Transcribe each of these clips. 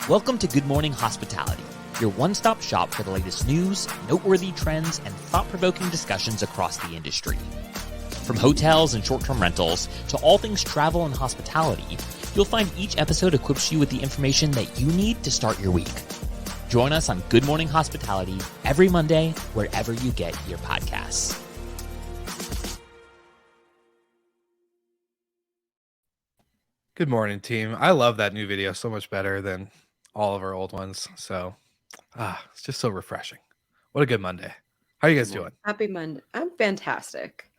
Welcome to Good Morning Hospitality, your one-stop shop for the latest news, noteworthy trends, and thought-provoking discussions across the industry. From hotels and short-term rentals to all things travel and hospitality, you'll find each episode equips you with the information that you need to start your week. Join us on Good Morning Hospitality every Monday, wherever you get your podcasts. Good morning, team. I love that new video so much better than all of our old ones. So, it's just so refreshing. What a good Monday. How are you guys doing? Happy Monday. I'm fantastic.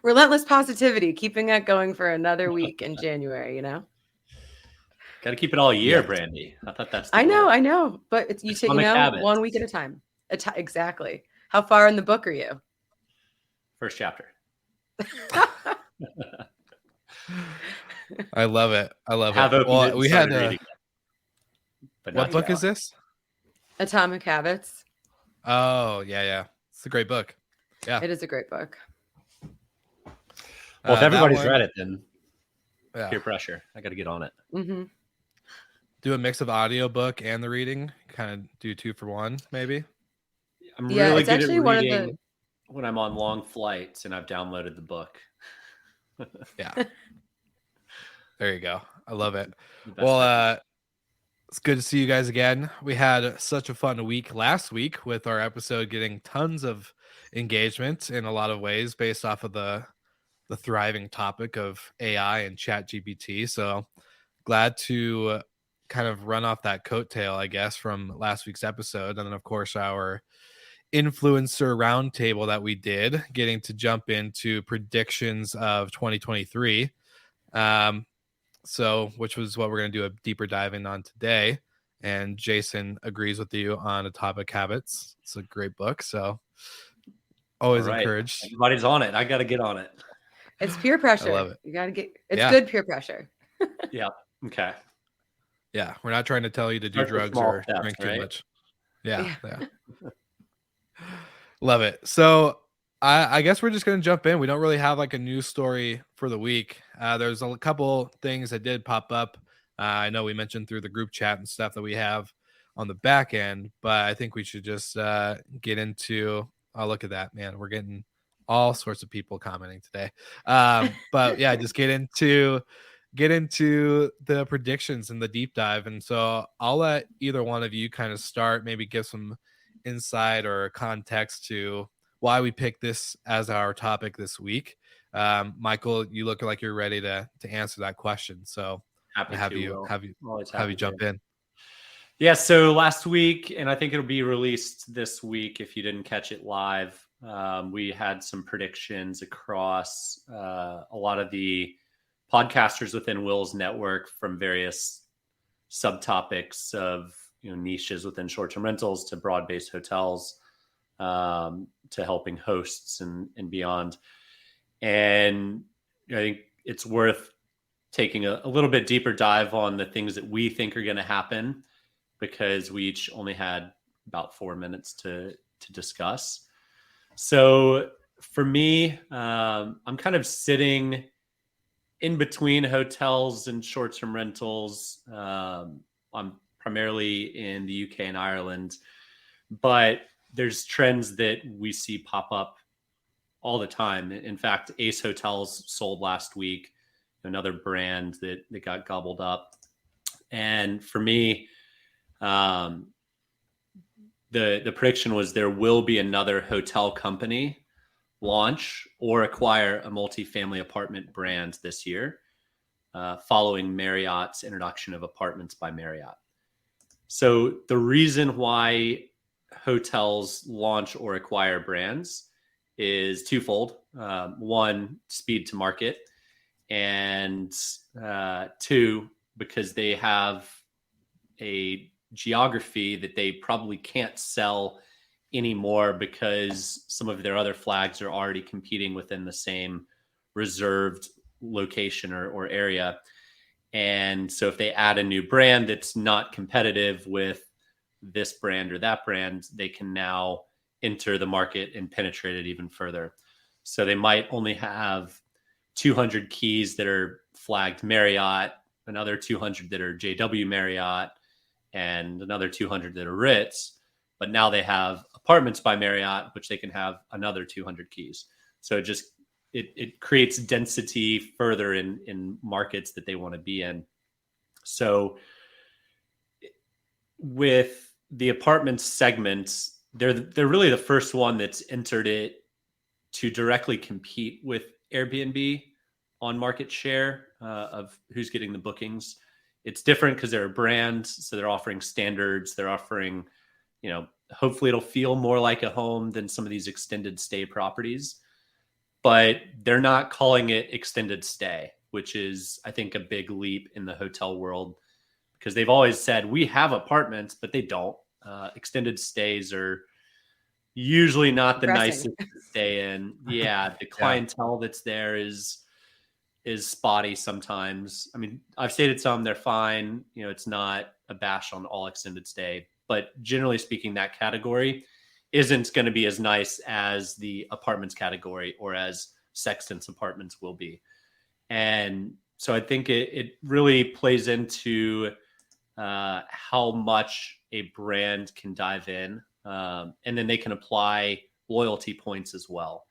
Relentless positivity, keeping it going for another week in January, you know? Got to keep it all year, Yeah. Brandy. I thought that's I know. But it's, you take, Atomic Habits. 1 week at a time. Exactly. How far in the book are you? First chapter. I love it. Have opened it Well, and we had started reading it, but what not book yet. is this? Atomic Habits. Oh, yeah. It's a great book. Yeah. It is a great book. Well, if that everybody's one- read it, then Yeah. peer pressure. I got to get on it. Mm-hmm. Do a mix of audiobook and the reading. Kind of do 2 for 1, maybe. I'm Yeah, really it's good actually at one of reading the- when I'm on long flights and I've downloaded the book. Yeah. There you go. I love it. The best Well, it's good to see you guys again. We had such a fun week last week with our episode getting tons of engagement in a lot of ways based off of the thriving topic of AI and chat GPT. So glad to kind of run off that coattail, I guess, from last week's episode. And then, of course, our influencer roundtable that we did, getting to jump into predictions of 2023. So, which was what we're going to do a deeper dive in on today. And Jason agrees with you on Atomic Habits. It's a great book. So, always All right. encouraged. Everybody's on it. I got to get on it. It's peer pressure. I love it. You got to get, it's Yeah. good peer pressure. Yeah. Okay. Yeah, we're not trying to tell you to do Start with drugs small or steps, drink too right? much. Yeah. Love it. So I guess we're just going to jump in. We don't really have like a news story for the week. There's a couple things that did pop up. I know we mentioned through the group chat and stuff that we have on the back end, but I think we should just get into, oh, look at that, man. We're getting all sorts of people commenting today. But yeah, just get into the predictions and the deep dive. And so I'll let either one of you kind of start, maybe give some insight or context to why we picked this as our topic this week. Michael, you look like you're ready to answer that question. So Happy have to, you Will. have you jump in. Yeah, so last week, and I think it'll be released this week if you didn't catch it live, we had some predictions across a lot of the podcasters within Will's network from various subtopics of niches within short-term rentals to broad-based hotels, to helping hosts and beyond. And I think it's worth taking a little bit deeper dive on the things that we think are going to happen, because we each only had about 4 minutes to discuss. So for me, I'm kind of sitting in between hotels and short-term rentals. I'm primarily in the UK and Ireland, but there's trends that we see pop up all the time. In fact, Ace Hotels sold last week, another brand that got gobbled up. And for me, the prediction was there will be another hotel company launch or acquire a multifamily apartment brand this year, following Marriott's introduction of Apartments by Marriott. So the reason why hotels launch or acquire brands is twofold. One, speed to market, and 2, because they have a geography that they probably can't sell anymore because some of their other flags are already competing within the same reserved location or area. And so if they add a new brand that's not competitive with this brand or that brand, they can now enter the market and penetrate it even further. So they might only have 200 keys that are flagged Marriott, another 200 that are JW Marriott, and another 200 that are Ritz. But now they have Apartments by Marriott, which they can have another 200 keys. So it creates density further in markets that they want to be in. So with the apartment segments, they're really the first one that's entered it to directly compete with Airbnb on market share of who's getting the bookings. It's different because they're a brand, so they're offering standards. They're offering, hopefully it'll feel more like a home than some of these extended stay properties, but they're not calling it extended stay, which is, I think, a big leap in the hotel world, because they've always said we have apartments, but they don't. Extended stays are usually not the nicest to stay in. Yeah, the clientele that's there is spotty sometimes. I mean, I've stayed at some, they're fine. It's not a bash on all extended stay, but generally speaking, that category isn't going to be as nice as the apartments category or as Sexton's apartments will be. And so I think it really plays into how much a brand can dive in. And then they can apply loyalty points as well.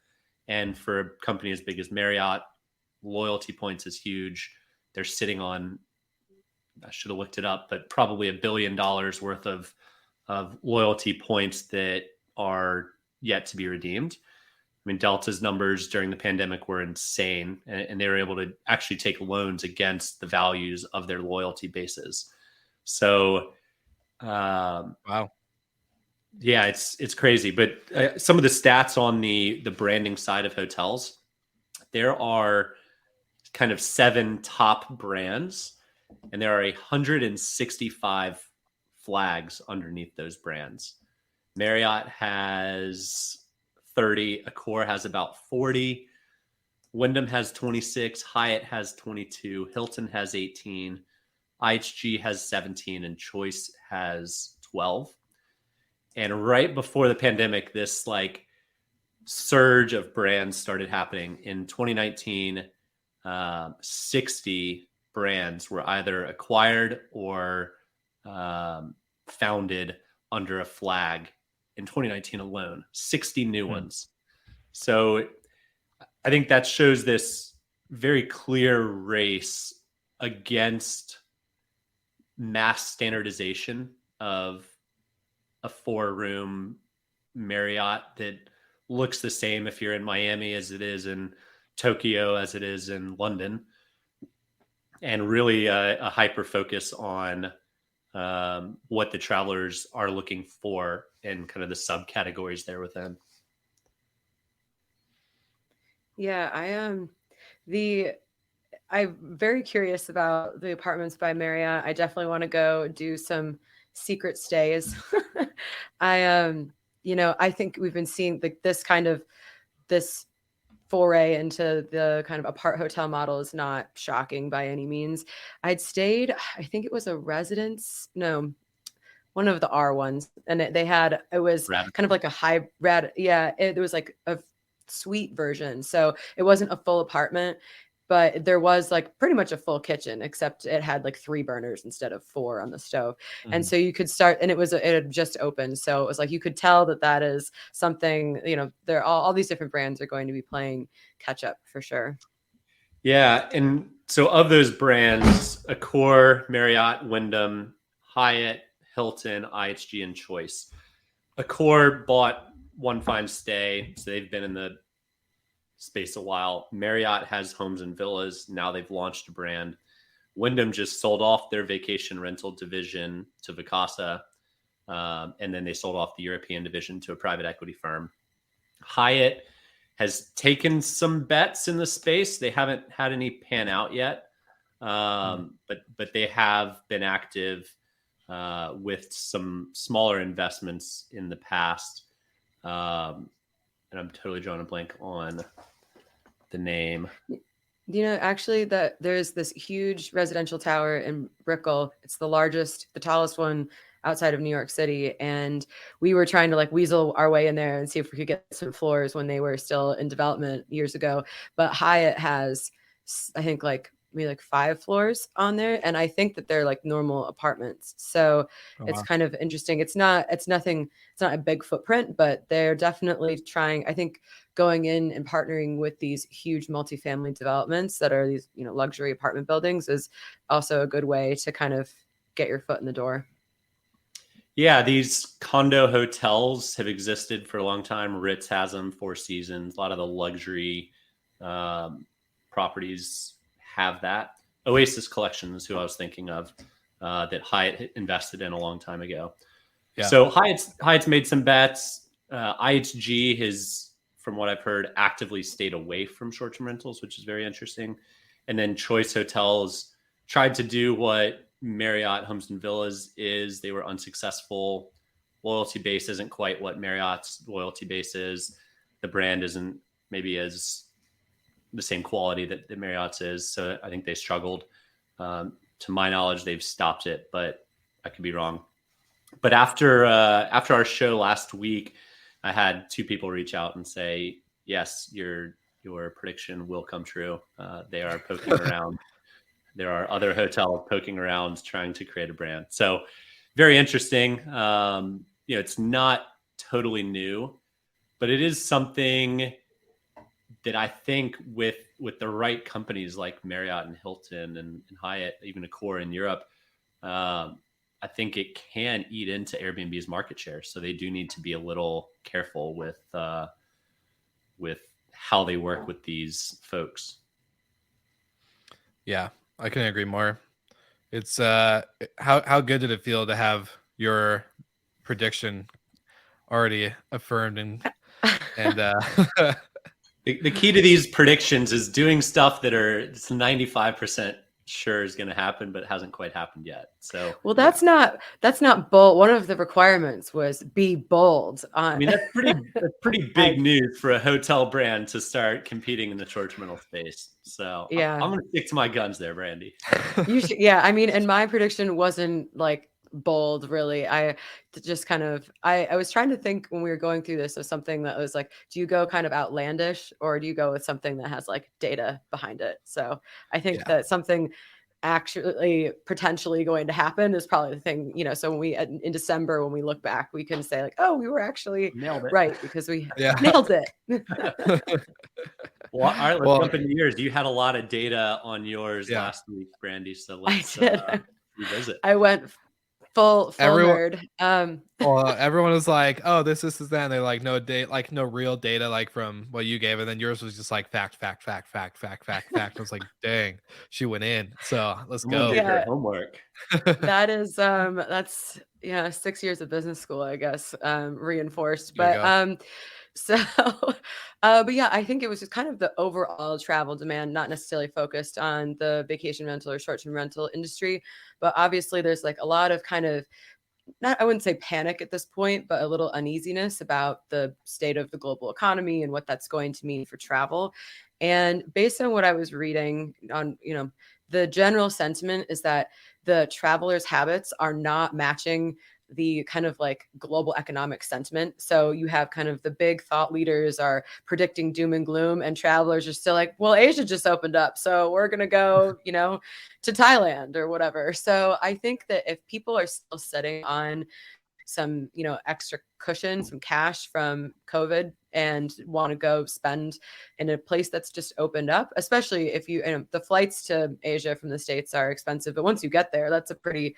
And for a company as big as Marriott, loyalty points is huge. They're sitting on, I should have looked it up, but probably $1 billion worth of loyalty points that are yet to be redeemed. I mean, Delta's numbers during the pandemic were insane, and they were able to actually take loans against the values of their loyalty bases. So, wow. Yeah, it's crazy. But some of the stats on the branding side of hotels, there are kind of 7 top brands, and there are 165 flags underneath those brands. Marriott has 30, Accor has about 40, Wyndham has 26, Hyatt has 22, Hilton has 18, IHG has 17, and Choice has 12. And right before the pandemic, this surge of brands started happening. In 2019, 60 brands were either acquired or founded under a flag in 2019 alone, 60 new ones. So I think that shows this very clear race against mass standardization of a 4-room Marriott that looks the same if you're in Miami as it is in Tokyo, as it is in London, and really a hyper focus on what the travelers are looking for and kind of the subcategories there within. Yeah, I'm very curious about the Apartments by Marriott. I definitely want to go do some secret stays. I think we've been seeing this foray into the kind of apart hotel model is not shocking by any means. I'd stayed, I think it was a residence, no, one of the R ones, and it was Radisson. kind of like a hybrid. Yeah, it was like a suite version, so it wasn't a full apartment, but there was pretty much a full kitchen, except it had 3 burners instead of 4 on the stove. Mm-hmm. And so you could start, and it had just opened. So it was you could tell that is something, they're all these different brands are going to be playing catch up for sure. Yeah. And so of those brands, Accor, Marriott, Wyndham, Hyatt, Hilton, IHG, and Choice. Accor bought One Fine Stay, so they've been in the space a while. Marriott has Homes and Villas. Now they've launched a brand. Wyndham just sold off their vacation rental division to Vacasa, and then they sold off the European division to a private equity firm. Hyatt has taken some bets in the space. They haven't had any pan out yet, but they have been active with some smaller investments in the past. And I'm totally drawing a blank on the name. Actually, that there's this huge residential tower in Brickell. It's the tallest one outside of New York City. And we were trying to weasel our way in there and see if we could get some floors when they were still in development years ago. But Hyatt has, I think, maybe like 5 floors on there, and I think that they're like normal apartments. So it's wow. kind of interesting. It's not a big footprint, but they're definitely trying, I think, going in and partnering with these huge multifamily developments that are these, luxury apartment buildings is also a good way to kind of get your foot in the door. Yeah, these condo hotels have existed for a long time. Ritz has them, Four Seasons. A lot of the luxury properties have that. Oasis Collection is who I was thinking of, that Hyatt invested in a long time ago. Yeah. So Hyatt's made some bets. IHG has, from what I've heard, actively stayed away from short-term rentals, which is very interesting. And then Choice Hotels tried to do what Marriott Homes and Villas is. They were unsuccessful. Loyalty base isn't quite what Marriott's loyalty base is. The brand isn't maybe as the same quality that Marriott's is. So I think they struggled. To my knowledge, they've stopped it, but I could be wrong. But after our show last week, I had 2 people reach out and say, yes, your prediction will come true. They are poking around. There are other hotels poking around trying to create a brand. So very interesting. It's not totally new, but it is something that I think with the right companies like Marriott and Hilton and Hyatt, even Accor in Europe, I think it can eat into Airbnb's market share. So they do need to be a little careful with how they work with these folks. Yeah, I couldn't agree more. It's how good did it feel to have your prediction already affirmed and the key to these predictions is doing stuff that it's 95% sure is going to happen, but hasn't quite happened yet. So, well, that's not bold. One of the requirements was be bold. I mean, that's pretty big news for a hotel brand to start competing in the short-term rental space. So yeah, I'm going to stick to my guns there, Brandy. You should, yeah. I mean, and my prediction wasn't like bold, really. I just kind of, I was trying to think when we were going through this of something that was like, do you go kind of outlandish or do you go with something that has like data behind it? So I think that something actually potentially going to happen is probably the thing, so when we in December, when we look back, we can say like, oh, we were actually right because we nailed it. Well, all right, let's jump into yours. You had a lot of data on yours last week, Brandy. So let's revisit. I went full nerd. Well, everyone was like, "Oh, this is that." And they're like, "No date, like no real data, like from what you gave." And then yours was just like fact. I was like, "Dang, she went in." So let's go. Her homework. That is that's 6 years of business school, I guess, reinforced. But but yeah, I think it was just kind of the overall travel demand, not necessarily focused on the vacation rental or short-term rental industry. But obviously there's like a lot of kind of, I wouldn't say panic at this point, but a little uneasiness about the state of the global economy and what that's going to mean for travel. And based on what I was reading on, the general sentiment is that the travelers' habits are not matching the kind of like global economic sentiment. So you have kind of the big thought leaders are predicting doom and gloom, and travelers are still like, well, Asia just opened up, so we're going to go, to Thailand or whatever. So I think that if people are still sitting on some, extra cushion, some cash from COVID and want to go spend in a place that's just opened up, especially if the flights to Asia from the States are expensive, but once you get there, that's a pretty,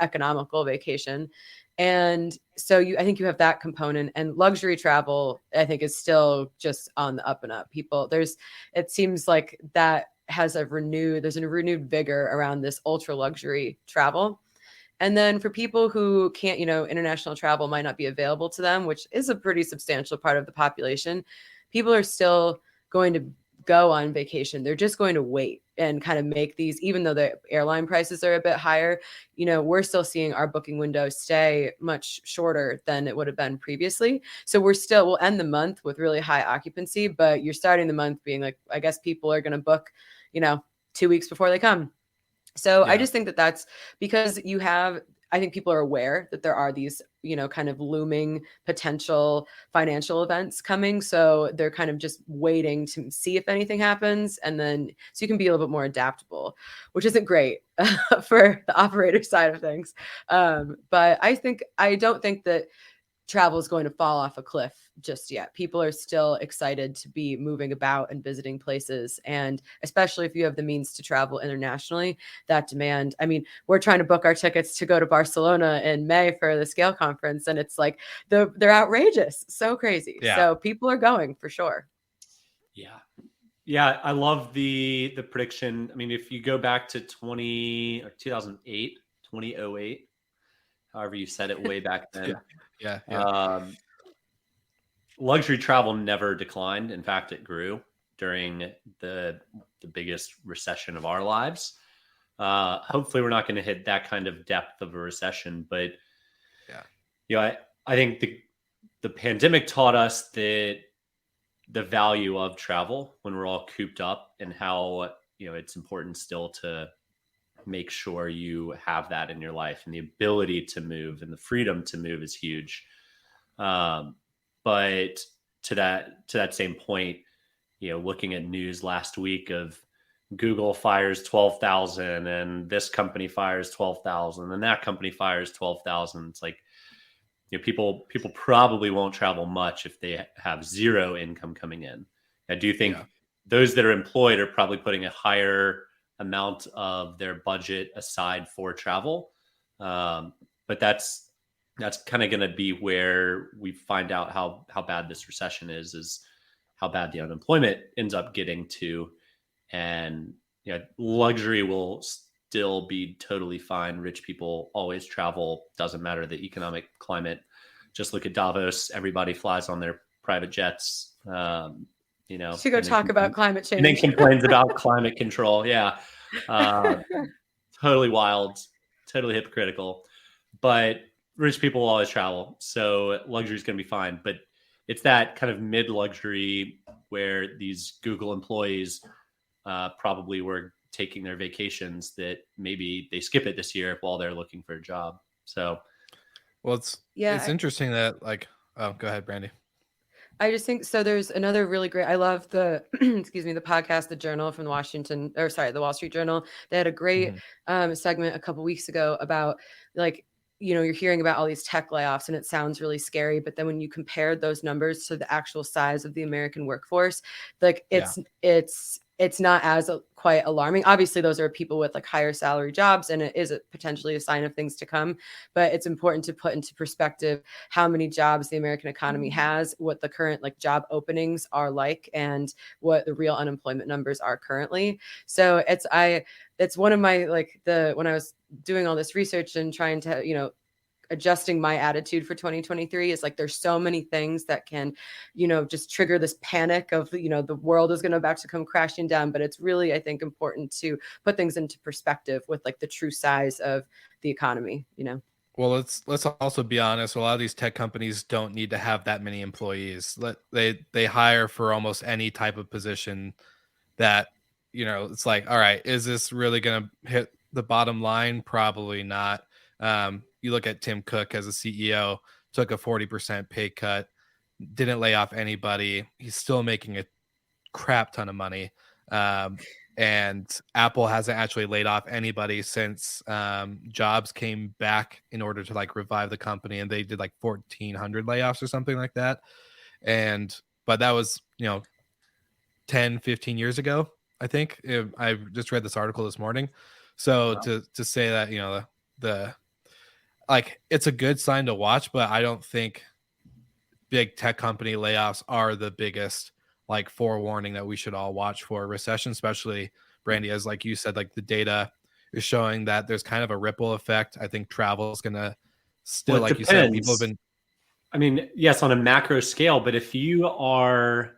economical vacation. And so I think you have that component, and luxury travel, I think, is still just on the up and up. It seems like that there's a renewed vigor around this ultra luxury travel. And then for people who can't, international travel might not be available to them, which is a pretty substantial part of the population, people are still going to go on vacation. They're just going to wait and kind of make these, even though the airline prices are a bit higher, we're still seeing our booking window stay much shorter than it would have been previously. So we'll end the month with really high occupancy, but you're starting the month being like, I guess people are going to book, 2 weeks before they come. So I just think that that's because I think people are aware that there are these kind of looming potential financial events coming. So they're kind of just waiting to see if anything happens. And then so you can be a little bit more adaptable, which isn't great for the operator side of things. But I don't think that travel is going to fall off a cliff just yet. People are still excited to be moving about and visiting places. And especially if you have the means to travel internationally, that demand, I mean, we're trying to book our tickets to go to Barcelona in May for the Scale conference. And it's like, they're outrageous. So crazy. Yeah. So people are going for sure. Yeah. Yeah. I love the prediction. I mean, if you go back to 2008, however you said it way back then. Yeah. Luxury travel never declined. In fact, it grew during the biggest recession of our lives. Hopefully we're not going to hit that kind of depth of a recession, but I think the pandemic taught us that the value of travel when we're all cooped up, and how, it's important still to make sure you have that in your life, and the ability to move and the freedom to move is huge. But to that same point, looking at news last week of Google fires 12,000 and this company fires 12,000 and that company fires 12,000. It's like, people probably won't travel much if they have zero income coming in. I do think those that are employed are probably putting a higher amount of their budget aside for travel. But that's kind of going to be where we find out how bad this recession is how bad the unemployment ends up getting to. And luxury will still be totally fine. Rich people always travel. Doesn't matter the economic climate. Just look at Davos. Everybody flies on their private jets. Should go talk about climate change. And then complains about climate control. Yeah. Totally wild, totally hypocritical. But rich people will always travel. So luxury is going to be fine. But it's that kind of mid-luxury where these Google employees probably were taking their vacations that maybe they skip it this year while they're looking for a job. So, well, it's interesting that go ahead, Brandy. I just think so. There's another really great. I love the the podcast, The Journal from the Wall Street Journal. They had a great segment a couple weeks ago about you're hearing about all these tech layoffs and it sounds really scary, but then when you compare those numbers to the actual size of the American workforce, it's not as quite alarming. Obviously, those are people with higher salary jobs, and it is potentially a sign of things to come. But it's important to put into perspective how many jobs the American economy has, what the current job openings are like, and what the real unemployment numbers are currently. So it's one of my when I was doing all this research and trying to adjusting my attitude for 2023 is there's so many things that can just trigger this panic of the world is about to come crashing down. But it's really, I think, important to put things into perspective with the true size of the economy. Well, let's also be honest. A lot of these tech companies don't need to have that many employees. They hire for almost any type of position that it's all right, is this really going to hit the bottom line? Probably not. You look at Tim Cook as a CEO, took a 40% pay cut, didn't lay off anybody. He's still making a crap ton of money. And Apple hasn't actually laid off anybody since Jobs came back in order to revive the company. And they did 1,400 layoffs or something like that. But that was, 10, 15 years ago, I think. I just read this article this morning. So wow. to say that, the it's a good sign to watch, but I don't think big tech company layoffs are the biggest forewarning that we should all watch for a recession, especially Brandy, as you said, the data is showing that there's kind of a ripple effect. I think travel is going to still, you said, people have been. I mean, yes, on a macro scale, but if you are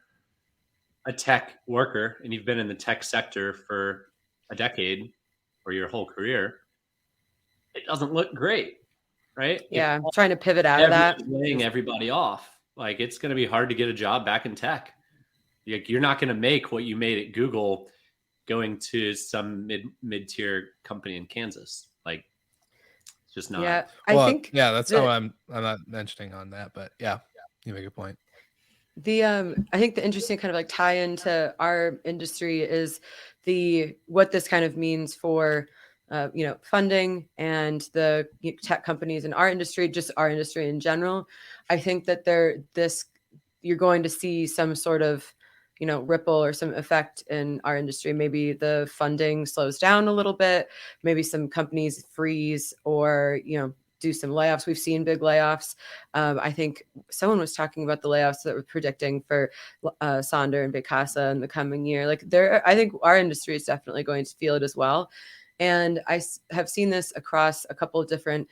a tech worker and you've been in the tech sector for a decade or your whole career, it doesn't look great. Right? Yeah, I'm trying to pivot out of that. Laying everybody off. It's going to be hard to get a job back in tech. You're not going to make what you made at Google going to some mid-tier company in Kansas. It's just not. Yeah, Well, I think that's the how I'm not mentioning on that, but yeah, you make a point. I think the interesting kind of like tie into our industry is what this kind of means for funding and the tech companies in our industry, just our industry in general. I think that you're going to see some sort of ripple or some effect in our industry. Maybe the funding slows down a little bit, maybe some companies freeze or do some layoffs. We've seen big layoffs. I think someone was talking about the layoffs that we're predicting for Sonder and Vacasa in the coming year. Like I think our industry is definitely going to feel it as well. And I have seen this across a couple of different,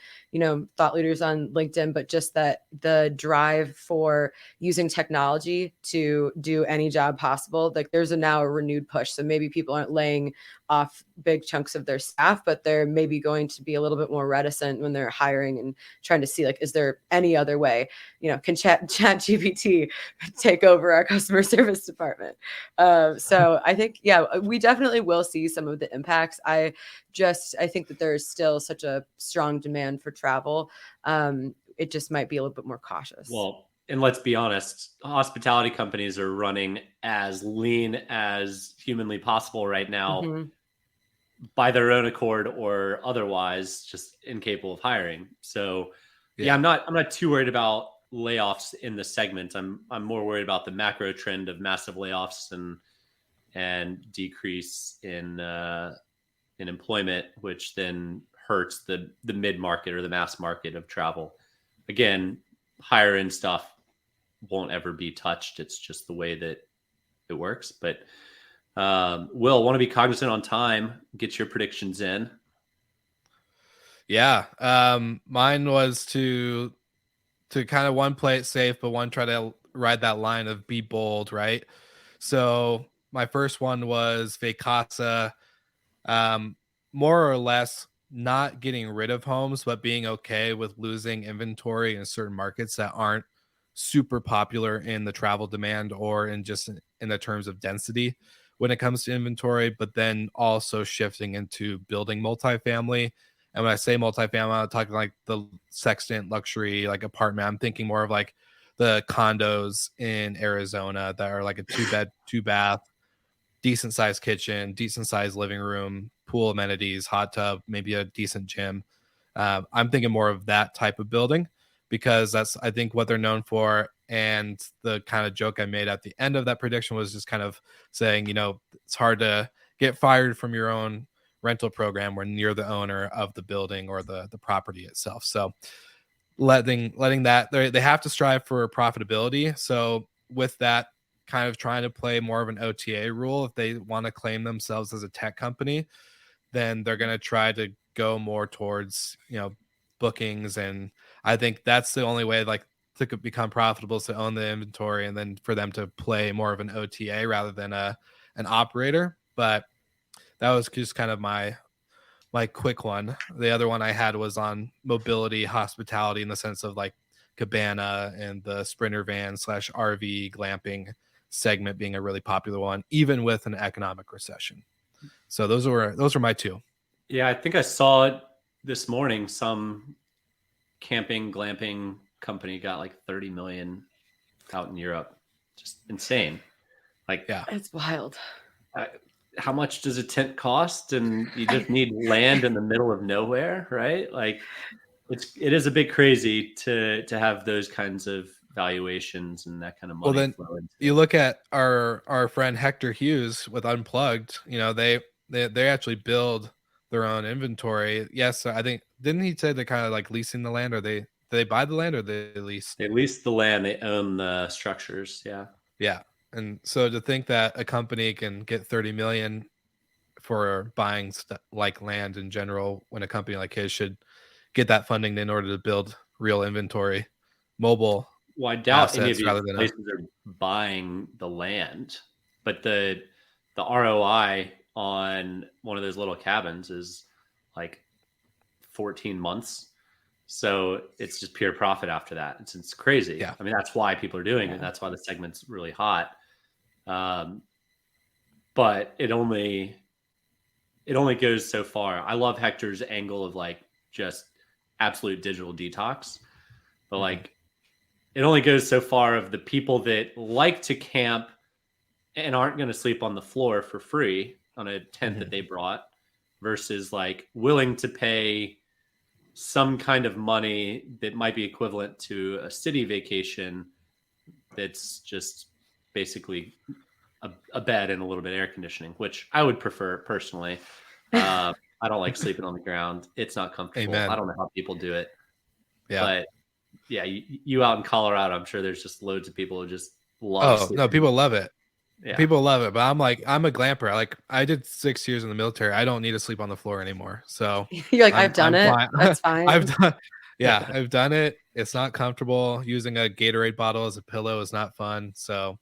thought leaders on LinkedIn, but just that the drive for using technology to do any job possible, like there's now a renewed push. So maybe people aren't laying off big chunks of their staff, but they're maybe going to be a little bit more reticent when they're hiring and trying to see, like, is there any other way? Can chat GPT take over our customer service department? So I think, we definitely will see some of the impacts. I think that there is still such a strong demand for travel. It just might be a little bit more cautious. Well, and let's be honest, hospitality companies are running as lean as humanly possible right now. Mm-hmm. By their own accord or otherwise, just incapable of hiring. So I'm not too worried about layoffs in the segment. I'm more worried about the macro trend of massive layoffs and decrease in employment, which then hurts the mid-market or the mass market of travel. Again, higher end stuff won't ever be touched. It's just the way that it works. But Will, want to be cognizant on time. Get your predictions in. Yeah. Mine was to kind of one play it safe, but one try to ride that line of be bold, right? So my first one was Vacasa, more or less not getting rid of homes, but being okay with losing inventory in certain markets that aren't super popular in the travel demand or in the terms of density when it comes to inventory, but then also shifting into building multifamily. And when I say multifamily, I'm talking like the sextant luxury, like apartment. I'm thinking more of like the condos in Arizona that are like a 2-bed, 2-bath, decent sized kitchen, decent sized living room, pool amenities, hot tub, maybe a decent gym. I'm thinking more of that type of building because that's, I think, what they're known for. And the kind of joke I made at the end of that prediction was just kind of saying, it's hard to get fired from your own rental program when you're the owner of the building or the property itself. So letting that, they have to strive for profitability. So with that, kind of trying to play more of an OTA rule, if they want to claim themselves as a tech company, then they're going to try to go more towards bookings. And I think that's the only way to become profitable is to own the inventory and then for them to play more of an OTA rather than an operator. But that was just kind of my quick one. The other one I had was on mobility, hospitality, in the sense of like Cabana and the Sprinter van / RV glamping segment being a really popular one, even with an economic recession. So those were my two. Yeah, I think I saw it this morning. Some camping glamping company got like 30 million out in Europe. Just insane. Like, yeah, it's wild. How much does a tent cost? And you just need land in the middle of nowhere, right? Like, it is a bit crazy to have those kinds of valuations and that kind of money. Well, then you look at our friend Hector Hughes with Unplugged. They actually build their own inventory. Yes, I think, didn't he say they're kind of like leasing the land, or do they buy the land, or they lease? They lease the land. They own the structures. Yeah. Yeah. And so to think that a company can get 30 million for buying like land in general, when a company like his should get that funding in order to build real inventory, mobile. Well, I doubt any of these places are buying the land, but the ROI on one of those little cabins is like 14 months. So it's just pure profit after that. It's crazy. Yeah. I mean, that's why people are doing it. That's why the segment's really hot. But it only goes so far. I love Hector's angle of like just absolute digital detox. But like, it only goes so far of the people that like to camp and aren't going to sleep on the floor for free on a tent that they brought versus like willing to pay some kind of money that might be equivalent to a city vacation that's just basically a bed and a little bit of air conditioning, which I would prefer personally. I don't like sleeping on the ground. It's not comfortable. Amen. I don't know how people do it. Yeah. But yeah, you out in Colorado, I'm sure there's just loads of people who just love sleeping. No, people love it. Yeah. People love it, but I'm a glamper. Like I did 6 years in the military. I don't need to sleep on the floor anymore. So You're like, I've done it. fine. That's fine. I've done it. It's not comfortable. Using a Gatorade bottle as a pillow is not fun. So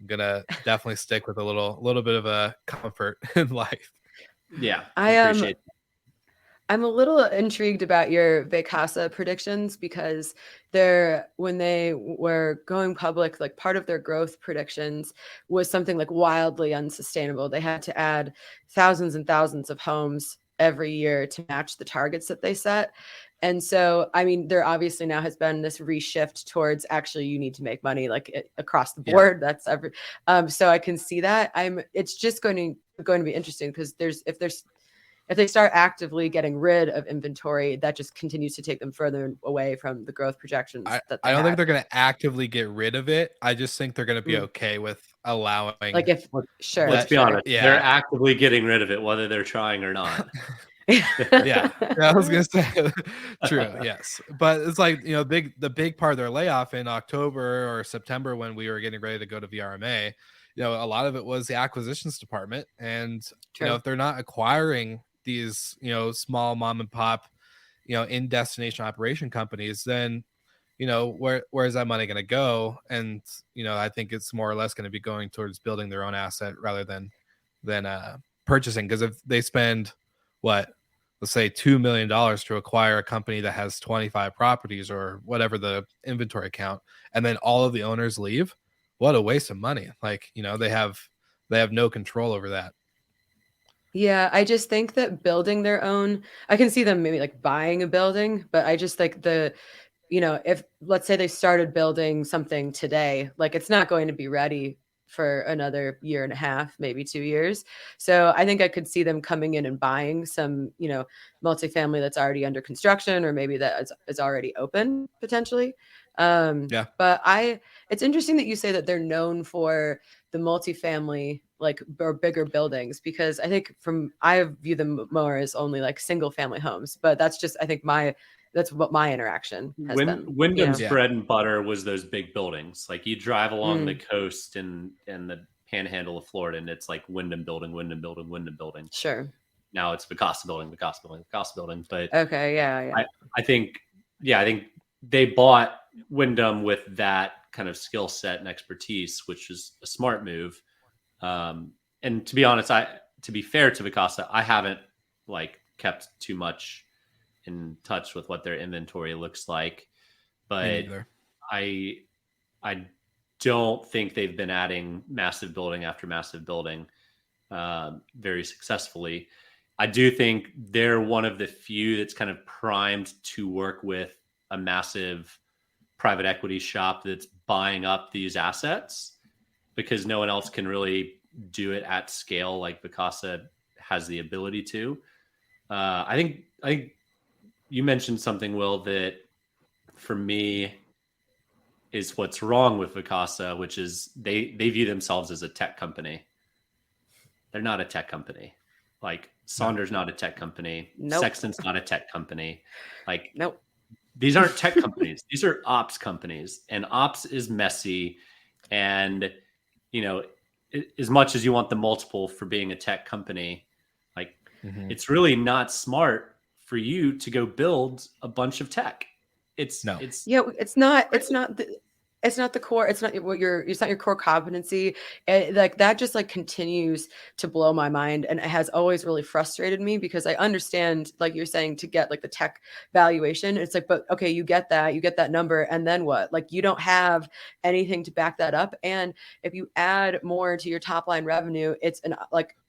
I'm gonna definitely stick with a little bit of a comfort in life. Yeah, I appreciate I'm a little intrigued about your Vacasa predictions because when they were going public, like part of their growth predictions was something like wildly unsustainable. They had to add thousands and thousands of homes every year to match the targets that they set. And so, I mean, there obviously now has been this reshift towards actually you need to make money like across the board. Yeah. That's every. So I can see that. It's just going to be interesting because if they start actively getting rid of inventory, that just continues to take them further away from the growth projections. I don't think they're going to actively get rid of it. I just think they're going to be okay with allowing. Like let's be honest, they're actively getting rid of it, whether they're trying or not. yeah, I was gonna say true. Yes, but it's like the big part of their layoff in October or September when we were getting ready to go to VRMA. A lot of it was the acquisitions department, and if they're not acquiring these small mom and pop in destination operation companies, then where's that money going to go? And I think it's more or less going to be going towards building their own asset rather than purchasing, because if they spend let's say $2 million to acquire a company that has 25 properties or whatever the inventory count, and then all of the owners leave, what a waste of money. Like they have no control over that. Yeah, I just think that building their own, I can see them maybe like buying a building, but I just like if let's say they started building something today, like it's not going to be ready for another year and a half, maybe 2 years. So I think I could see them coming in and buying some, multifamily that's already under construction, or maybe that is already open potentially. But it's interesting that you say that they're known for the multifamily, like, or bigger buildings, because I think I view them more as only like single family homes, but that's just, I think that's what my interaction has been. Wyndham's bread and butter was those big buildings. Like you drive along the coast and the panhandle of Florida, and it's like Wyndham building. Sure. Now it's Vacasa building. But okay, yeah. I think they bought Wyndham with that kind of skill set and expertise, which is a smart move. And to be honest, to be fair to Vacasa, I haven't like kept too much in touch with what their inventory looks like, but I don't think they've been adding massive building after massive building very successfully. I do think they're one of the few that's kind of primed to work with a massive private equity shop that's buying up these assets, because no one else can really do it at scale like Vacasa has the ability to. I think you mentioned something, Will, that for me is what's wrong with Vacasa, which is they view themselves as a tech company. They're not a tech company. Like Sonder's not a tech company. Nope. Sexton's not a tech company. Like, nope. These aren't tech companies. These are ops companies, and ops is messy. And, as much as you want the multiple for being a tech company, like it's really not smart for you to go build a bunch of tech. It's not the core. It's not your core competency. Like that just like continues to blow my mind. And it has always really frustrated me, because I understand, like you're saying, to get like the tech valuation. It's like, but okay, you get that number. And then what? Like you don't have anything to back that up. And if you add more to your top line revenue, it's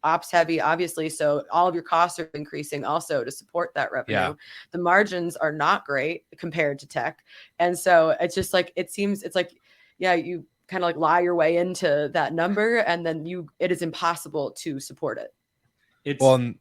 ops heavy, obviously. So all of your costs are increasing also to support that revenue. Yeah. The margins are not great compared to tech. And so it's just like, it's like, yeah, you kind of like lie your way into that number, and then it is impossible to support it. Well, and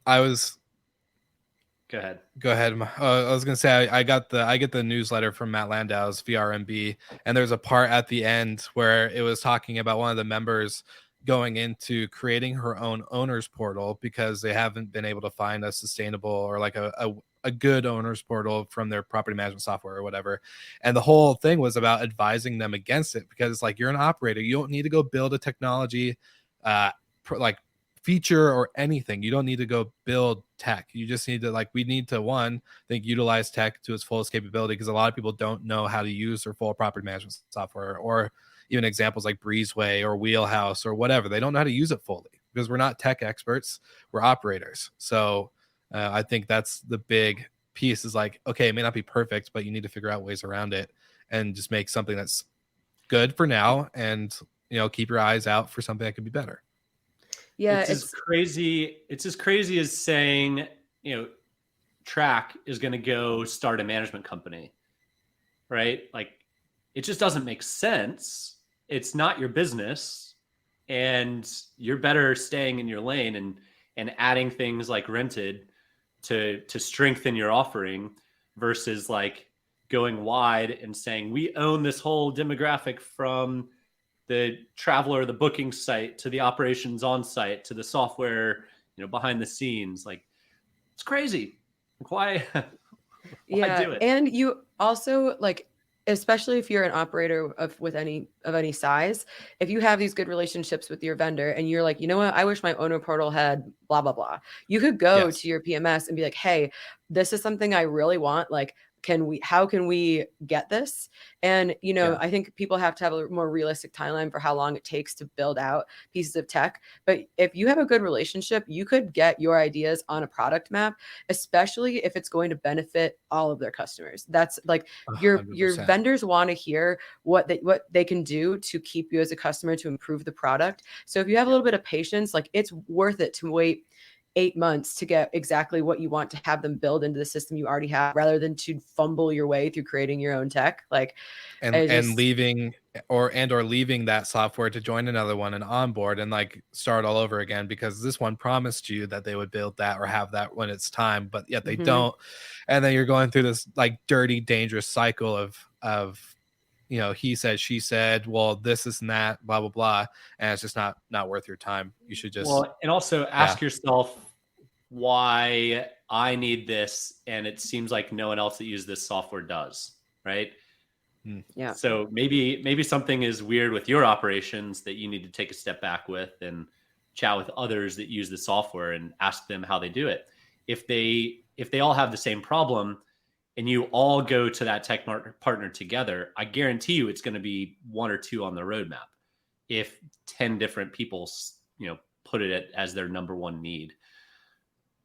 Go ahead. Go ahead. I was gonna say I get the newsletter from Matt Landau's VRMB, and there's a part at the end where it was talking about one of the members going into creating her own owners portal because they haven't been able to find a sustainable or like a good owners portal from their property management software or whatever. And the whole thing was about advising them against it, because like, you're an operator, you don't need to go build a technology like feature or anything. You don't need to go build tech. You just need to, like, we need to, one, utilize tech to its fullest capability, because a lot of people don't know how to use their full property management software, or even examples like Breezeway or Wheelhouse or whatever. They don't know how to use it fully because we're not tech experts, we're operators. So I think that's the big piece, is like, okay, it may not be perfect, but you need to figure out ways around it and just make something that's good for now, and keep your eyes out for something that could be better. Yeah, it's as crazy. It's as crazy as saying, Track is going to go start a management company, right? Like, it just doesn't make sense. It's not your business, and you're better staying in your lane and adding things like Rented to strengthen your offering, versus like going wide and saying, we own this whole demographic from the traveler, the booking site, to the operations on site, to the software, behind the scenes. Like, it's crazy. Like, why do it? And you also, like, especially if you're an operator with any size, if you have these good relationships with your vendor and you're like, you know what, I wish my owner portal had blah, blah, blah. You could go to your PMS and be like, hey, this is something I really want. Like, how can we get this? And, I think people have to have a more realistic timeline for how long it takes to build out pieces of tech. But if you have a good relationship, you could get your ideas on a product map, especially if it's going to benefit all of their customers. That's like, your 100%. vendors want to hear what they can do to keep you as a customer, to improve the product. So if you have a little bit of patience, like, it's worth it to wait 8 months to get exactly what you want to have them build into the system you already have, rather than to fumble your way through creating your own tech. Like, and leaving that software to join another one and onboard and like start all over again, because this one promised you that they would build that or have that when it's time, but yet they don't. And then you're going through this like dirty, dangerous cycle of he said, she said, well, this and that, blah, blah, blah. And it's just not worth your time. You should just, and also ask yourself why I need this, and it seems like no one else that uses this software does, right? Yeah. So maybe something is weird with your operations that you need to take a step back with and chat with others that use the software and ask them how they do it. If they all have the same problem and you all go to that tech partner together, I guarantee you it's going to be one or two on the roadmap. If 10 different people, put it as their number one need.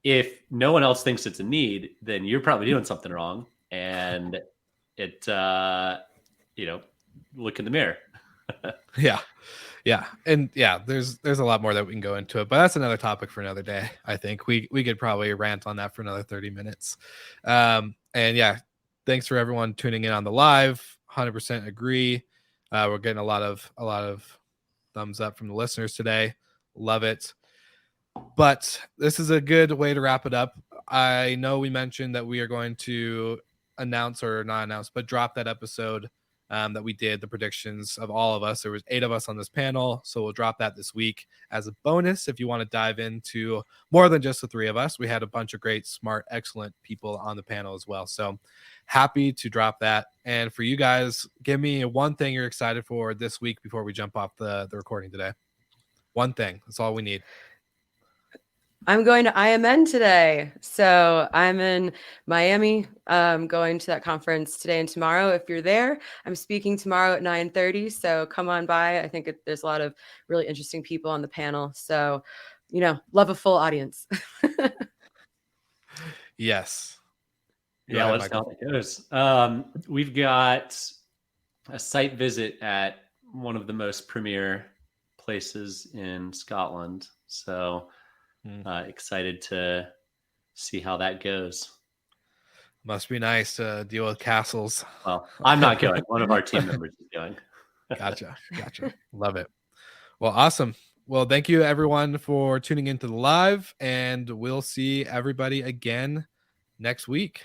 If no one else thinks it's a need, then you're probably doing something wrong, and it, look in the mirror. Yeah. And there's a lot more that we can go into it, but that's another topic for another day. I think we could probably rant on that for another 30 minutes. And thanks for everyone tuning in on the live. 100% agree. We're getting a lot of thumbs up from the listeners today. Love it. But this is a good way to wrap it up. I know we mentioned that we are going to drop that episode that we did, the predictions of all of us. There was 8 of us on this panel, so we'll drop that this week as a bonus. If you want to dive into more than just the 3 of us, we had a bunch of great, smart, excellent people on the panel as well. So happy to drop that. And for you guys, give me one thing you're excited for this week before we jump off the recording today. One thing. That's all we need. I'm going to IMN today. So I'm in Miami, going to that conference today and tomorrow. If you're there, I'm speaking tomorrow at 9:30. So come on by. I think there's a lot of really interesting people on the panel. So, love a full audience. Yes. Yeah, let's see how it goes. We've got a site visit at one of the most premier places in Scotland. So Excited to see how that goes. Must be nice to deal with castles. Well, I'm not going. One of our team members is going. Gotcha. Love it. Well, awesome. Well, thank you everyone for tuning into the live, and we'll see everybody again next week.